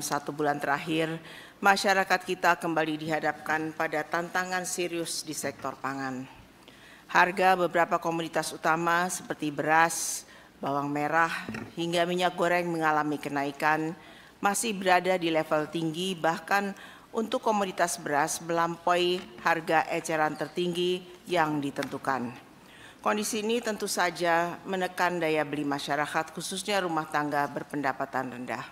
1 bulan terakhir, masyarakat kita kembali dihadapkan pada tantangan serius di sektor pangan. Harga beberapa komoditas utama seperti beras, bawang merah, hingga minyak goreng mengalami kenaikan, masih berada di level tinggi, bahkan untuk komoditas beras melampaui harga eceran tertinggi yang ditentukan. Kondisi ini tentu saja menekan daya beli masyarakat, khususnya rumah tangga berpendapatan rendah.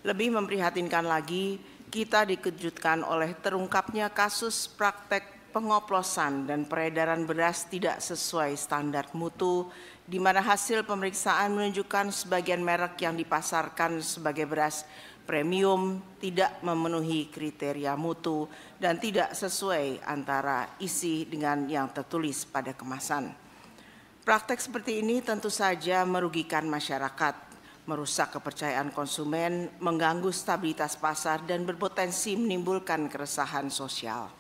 Lebih memprihatinkan lagi, kita dikejutkan oleh terungkapnya kasus praktek pengoplosan dan peredaran beras tidak sesuai standar mutu, di mana hasil pemeriksaan menunjukkan sebagian merek yang dipasarkan sebagai beras premium tidak memenuhi kriteria mutu dan tidak sesuai antara isi dengan yang tertulis pada kemasan. Praktek seperti ini tentu saja merugikan masyarakat, merusak kepercayaan konsumen, mengganggu stabilitas pasar, dan berpotensi menimbulkan keresahan sosial.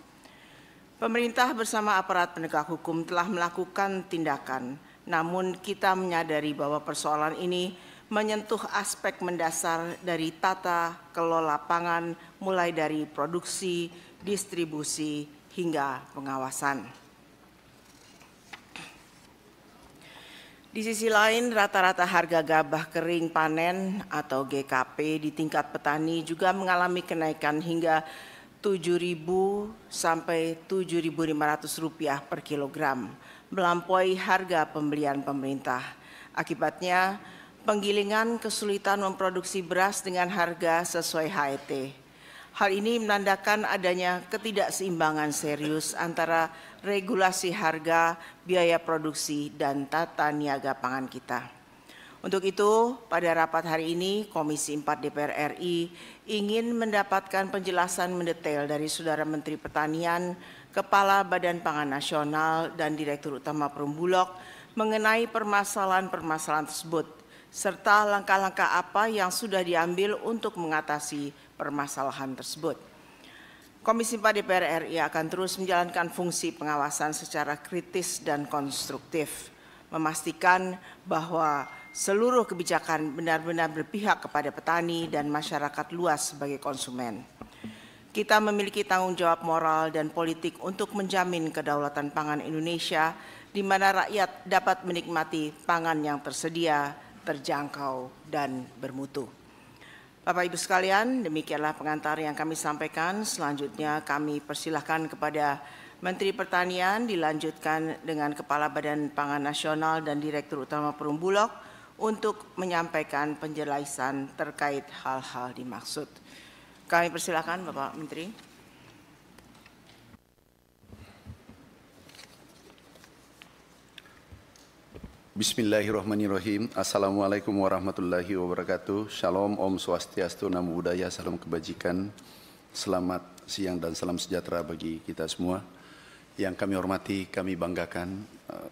Pemerintah bersama aparat penegak hukum telah melakukan tindakan, namun kita menyadari bahwa persoalan ini menyentuh aspek mendasar dari tata kelola pangan, mulai dari produksi, distribusi, hingga pengawasan. Di sisi lain, rata-rata harga gabah kering panen atau GKP di tingkat petani juga mengalami kenaikan hingga Rp7.000 sampai Rp7.500 per kilogram, melampaui harga pembelian pemerintah. Akibatnya, penggilingan kesulitan memproduksi beras dengan harga sesuai HET. Hal ini menandakan adanya ketidakseimbangan serius antara regulasi harga, biaya produksi, dan tata niaga pangan kita. Untuk itu, pada rapat hari ini, Komisi 4 DPR RI ingin mendapatkan penjelasan mendetail dari Saudara Menteri Pertanian, Kepala Badan Pangan Nasional, dan Direktur Utama Perumbulok mengenai permasalahan-permasalahan tersebut, serta langkah-langkah apa yang sudah diambil untuk mengatasi permasalahan tersebut. Komisi 4 DPR RI akan terus menjalankan fungsi pengawasan secara kritis dan konstruktif, memastikan bahwa seluruh kebijakan benar-benar berpihak kepada petani dan masyarakat luas sebagai konsumen. Kita memiliki tanggung jawab moral dan politik untuk menjamin kedaulatan pangan Indonesia, di mana rakyat dapat menikmati pangan yang tersedia, terjangkau, dan bermutu. Bapak Ibu sekalian, demikianlah pengantar yang kami sampaikan. Selanjutnya kami persilahkan kepada Menteri Pertanian dilanjutkan dengan Kepala Badan Pangan Nasional dan Direktur Utama Perumbulok untuk menyampaikan penjelasan terkait hal-hal dimaksud. Kami persilahkan Bapak Menteri. Bismillahirrahmanirrahim. Assalamualaikum warahmatullahi wabarakatuh. Shalom, Om Swastiastu, Namo Buddhaya, salam kebajikan. Selamat siang dan salam sejahtera bagi kita semua. Yang kami hormati, kami banggakan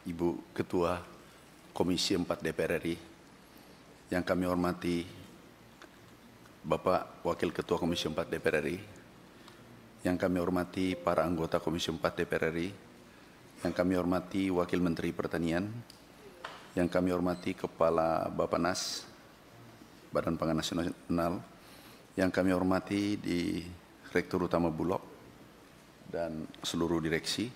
Ibu Ketua Komisi 4 DPR RI. Yang kami hormati Bapak Wakil Ketua Komisi 4 DPR RI. Yang kami hormati para anggota Komisi 4 DPR RI. Yang kami hormati Wakil Menteri Pertanian. Yang kami hormati Kepala Bappenas, Badan Pangan Nasional, yang kami hormati di Direktur Utama Bulog dan seluruh direksi,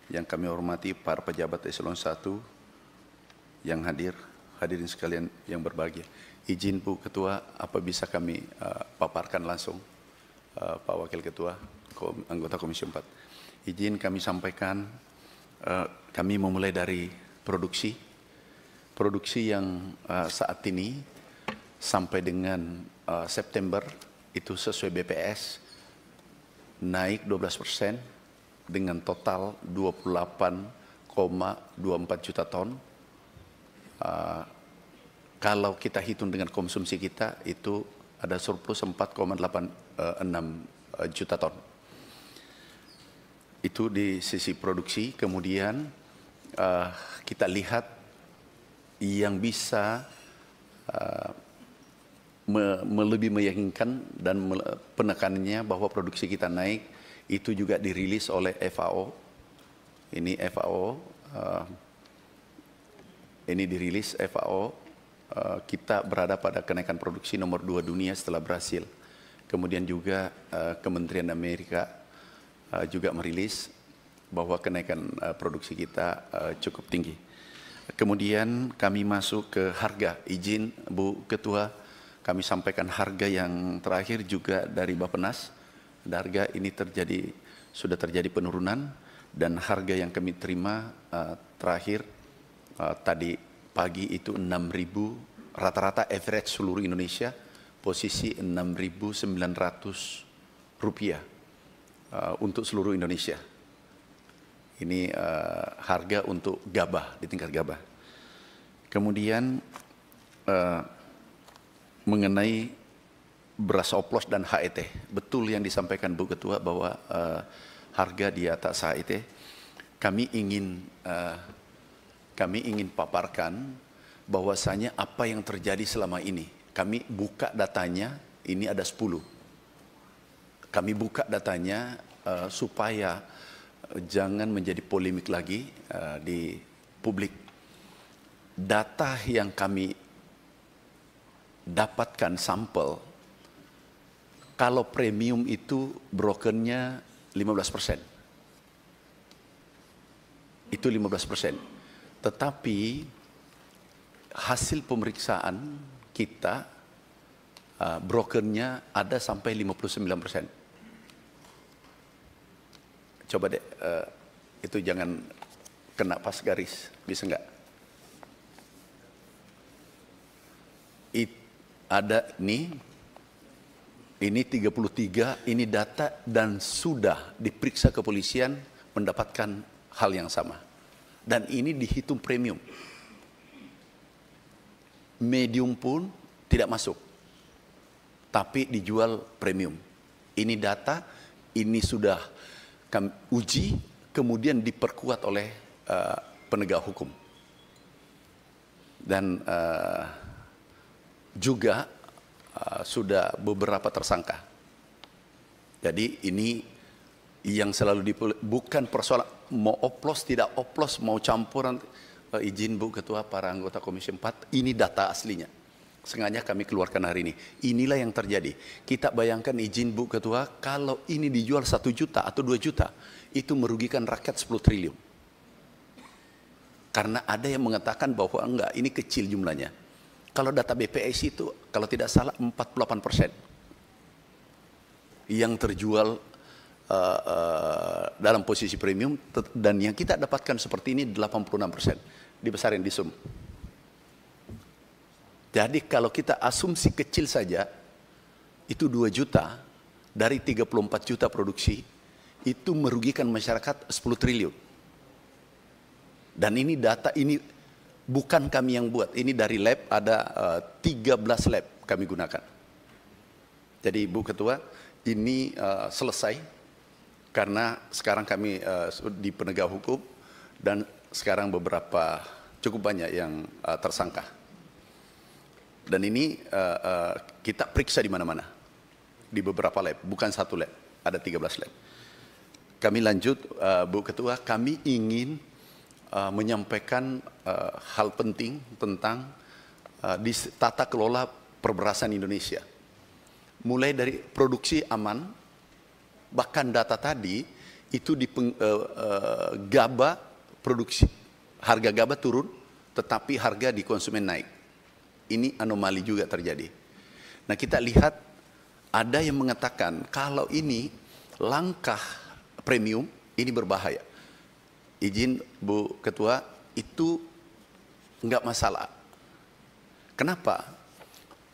yang kami hormati para pejabat eselon 1 yang hadirin sekalian yang berbahagia. Izin Bu Ketua, apa bisa kami paparkan langsung Pak Wakil Ketua, anggota Komisi 4. Izin kami sampaikan, kami memulai dari produksi yang saat ini sampai dengan September itu sesuai BPS naik 12% dengan total 28,24 juta ton. Kalau kita hitung dengan konsumsi kita itu ada surplus 4,86 juta ton. Itu di sisi produksi. Kemudian kita lihat yang bisa lebih meyakinkan dan penekanannya bahwa produksi kita naik itu juga dirilis oleh FAO. Ini FAO, ini dirilis FAO kita berada pada kenaikan produksi nomor 2 dunia setelah Brasil. Kemudian juga Kementerian Amerika juga merilis bahwa kenaikan produksi kita cukup tinggi. Kemudian kami masuk ke harga. Izin Bu Ketua, kami sampaikan harga yang terakhir juga dari Bappenas. Harga ini sudah terjadi penurunan, dan harga yang kami terima terakhir tadi pagi itu 6.000, rata-rata average seluruh Indonesia posisi Rp6.900 untuk seluruh Indonesia. Ini harga untuk gabah, di tingkat gabah. Kemudian mengenai beras oplos dan HET, betul yang disampaikan Bu Ketua bahwa harga di atas HET. Kami ingin paparkan bahwasanya apa yang terjadi selama ini. Kami buka datanya, ini ada 10. Kami buka datanya supaya jangan menjadi polemik lagi di publik. Data yang kami dapatkan sampel, kalau premium itu brokennya 15%. Itu 15%. Tetapi hasil pemeriksaan kita brokernya ada sampai 59%. Coba deh, itu jangan kena pas garis, bisa enggak? Ada nih, ini 33, ini data dan sudah diperiksa kepolisian mendapatkan hal yang sama. Dan ini dihitung premium. Medium pun tidak masuk, tapi dijual premium. Ini data, ini sudah kami uji, kemudian diperkuat oleh penegak hukum. Dan juga sudah beberapa tersangka. Jadi ini yang selalu bukan persoalan mau oplos tidak oplos, mau campuran. Izin Bu Ketua, para anggota Komisi 4, ini data aslinya. Sengaja kami keluarkan hari ini. Inilah yang terjadi. Kita bayangkan, izin Bu Ketua, kalau ini dijual 1 juta atau 2 juta, itu merugikan rakyat 10 triliun. Karena ada yang mengatakan bahwa enggak, ini kecil jumlahnya. Kalau data BPS itu, kalau tidak salah 48% yang terjual dalam posisi premium, dan yang kita dapatkan seperti ini 86%, dibesarin di sum. Jadi kalau kita asumsi kecil saja, itu 2 juta dari 34 juta produksi, itu merugikan masyarakat 10 triliun. Dan ini data, ini bukan kami yang buat, ini dari lab, ada 13 lab kami gunakan. Jadi Bu Ketua, ini selesai, karena sekarang kami di penegak hukum, dan sekarang cukup banyak yang tersangka. Dan ini kita periksa di mana-mana, di beberapa lab, bukan 1 lab, ada 13 lab. Kami lanjut, Bu Ketua, kami ingin menyampaikan hal penting tentang tata kelola perberasan Indonesia. Mulai dari produksi aman, bahkan data tadi itu di gabah produksi, harga gabah turun, tetapi harga di konsumen naik. Ini anomali juga terjadi. Nah, kita lihat ada yang mengatakan kalau ini langkah premium, ini berbahaya. Izin Bu Ketua, itu enggak masalah. Kenapa?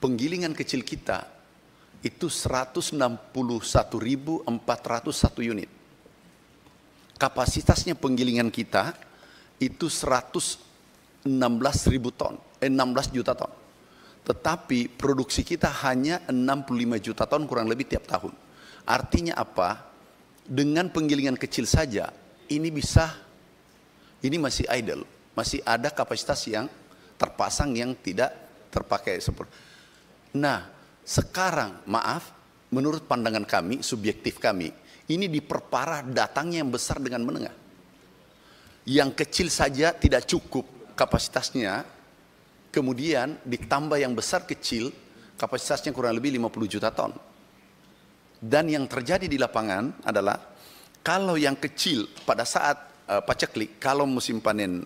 Penggilingan kecil kita itu 161.401 unit. Kapasitasnya penggilingan kita itu 116.000 ton, 16 juta ton. Tetapi produksi kita hanya 65 juta ton kurang lebih tiap tahun. Artinya apa? Dengan penggilingan kecil saja, ini masih idle, masih ada kapasitas yang terpasang yang tidak terpakai. Nah, sekarang maaf, menurut pandangan kami, subjektif kami, ini diperparah datangnya yang besar dengan menengah. Yang kecil saja tidak cukup kapasitasnya, kemudian ditambah yang besar kecil, kapasitasnya kurang lebih 50 juta ton. Dan yang terjadi di lapangan adalah, kalau yang kecil pada saat paceklik, kalau musim panen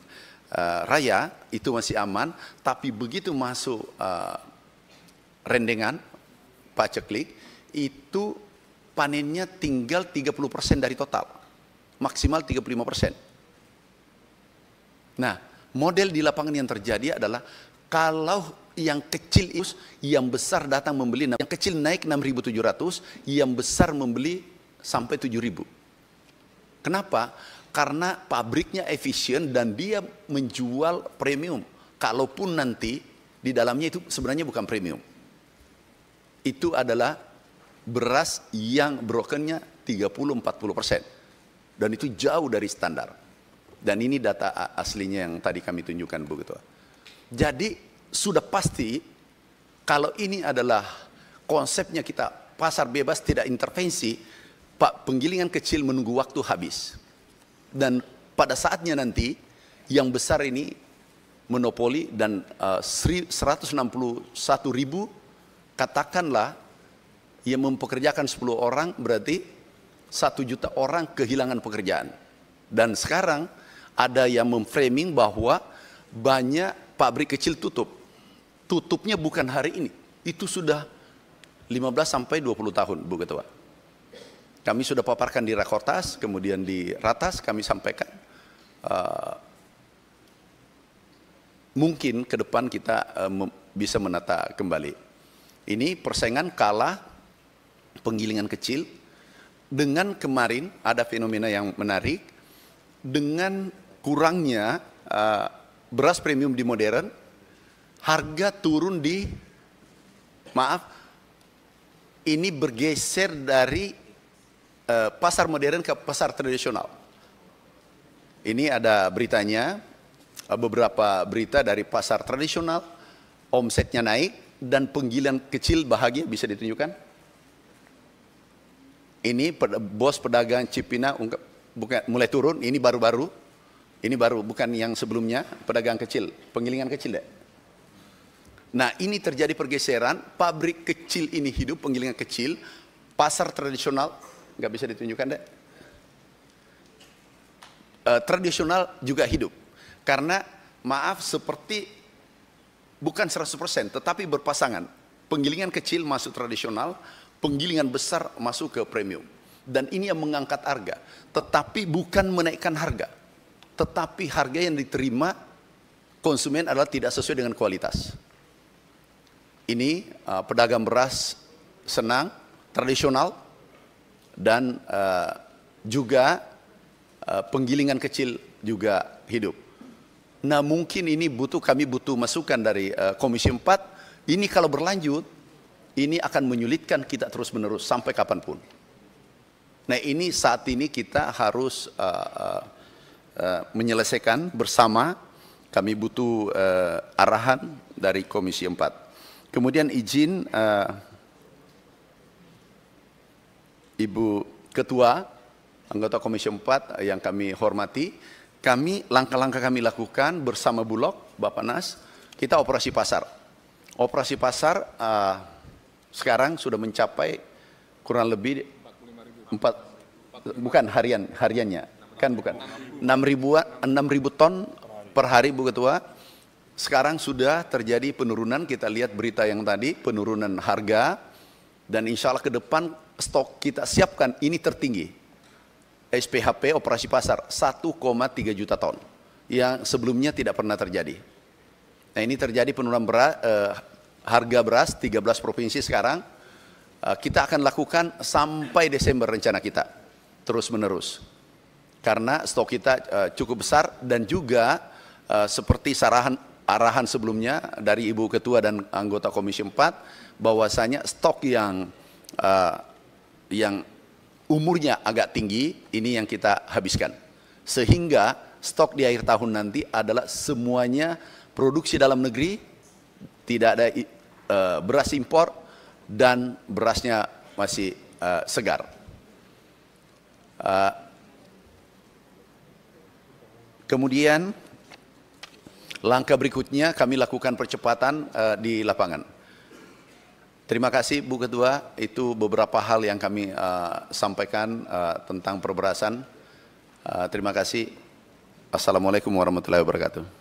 raya itu masih aman, tapi begitu masuk rendengan paceklik, itu panennya tinggal 30% dari total, maksimal 35%. Nah, model di lapangan yang terjadi adalah, kalau yang kecil itu, yang besar datang membeli, yang kecil naik 6.700, yang besar membeli sampai 7.000. Kenapa? Karena pabriknya efisien dan dia menjual premium. Kalaupun nanti di dalamnya itu sebenarnya bukan premium. Itu adalah beras yang brokennya 30-40%. Dan itu jauh dari standar. Dan ini data aslinya yang tadi kami tunjukkan, Bu Ketua. Jadi sudah pasti kalau ini adalah konsepnya kita pasar bebas tidak intervensi, Pak, penggilingan kecil menunggu waktu habis. Dan pada saatnya nanti yang besar ini monopoli dan 161.000 katakanlah yang mempekerjakan 10 orang, berarti 1 juta orang kehilangan pekerjaan. Dan sekarang ada yang memframing bahwa banyak pabrik kecil tutup. Tutupnya bukan hari ini, itu sudah 15 sampai 20 tahun, Bu Ketua. Kami sudah paparkan di Rakortas, kemudian di Ratas kami sampaikan. Mungkin ke depan kita bisa menata kembali. Ini persaingan kalah penggilingan kecil. Dengan kemarin ada fenomena yang menarik, dengan kurangnya beras premium di modern, harga turun di, ini bergeser dari pasar modern ke pasar tradisional. Ini ada beritanya, beberapa berita dari pasar tradisional, omsetnya naik dan penggilingan kecil bahagia. Bisa ditunjukkan? Ini bos pedagang Cipina bukan mulai turun, ini baru-baru. Ini baru, bukan yang sebelumnya, pedagang kecil, penggilingan kecil deh. Nah, ini terjadi pergeseran, pabrik kecil ini hidup, penggilingan kecil, pasar tradisional nggak bisa ditunjukkan deh. Tradisional juga hidup. Karena seperti bukan 100%, tetapi berpasangan. Penggilingan kecil masuk tradisional, penggilingan besar masuk ke premium. Dan ini yang mengangkat harga. Tetapi bukan menaikkan harga. Tetapi harga yang diterima konsumen adalah tidak sesuai dengan kualitas. Ini pedagang beras senang, tradisional, dan juga penggilingan kecil juga hidup. Nah, mungkin ini kami butuh masukan dari Komisi 4. Ini kalau berlanjut, ini akan menyulitkan kita terus-menerus sampai kapanpun. Nah, ini saat ini kita harus menyelesaikan bersama. Kami butuh arahan dari Komisi 4. Kemudian izin Ibu Ketua, anggota Komisi 4 yang kami hormati, langkah-langkah kami lakukan bersama Bulog, Bappenas, kita operasi pasar. Operasi pasar sekarang sudah mencapai kurang lebih 6.000 ton per hari, Bu Ketua. Sekarang sudah terjadi penurunan, kita lihat berita yang tadi, penurunan harga, dan insya Allah ke depan stok kita siapkan ini tertinggi. SPHP operasi pasar 1,3 juta ton yang sebelumnya tidak pernah terjadi. Nah, ini terjadi penurunan harga beras 13 provinsi sekarang. Kita akan lakukan sampai Desember rencana kita terus menerus. Karena stok kita cukup besar dan juga seperti arahan sebelumnya dari Ibu Ketua dan anggota Komisi 4 bahwasanya stok yang umurnya agak tinggi, ini yang kita habiskan. Sehingga stok di akhir tahun nanti adalah semuanya produksi dalam negeri, tidak ada beras impor, dan berasnya masih segar. Kemudian langkah berikutnya kami lakukan percepatan di lapangan. Terima kasih Bu Ketua, itu beberapa hal yang kami sampaikan tentang perberasan. Terima kasih. Assalamualaikum warahmatullahi wabarakatuh.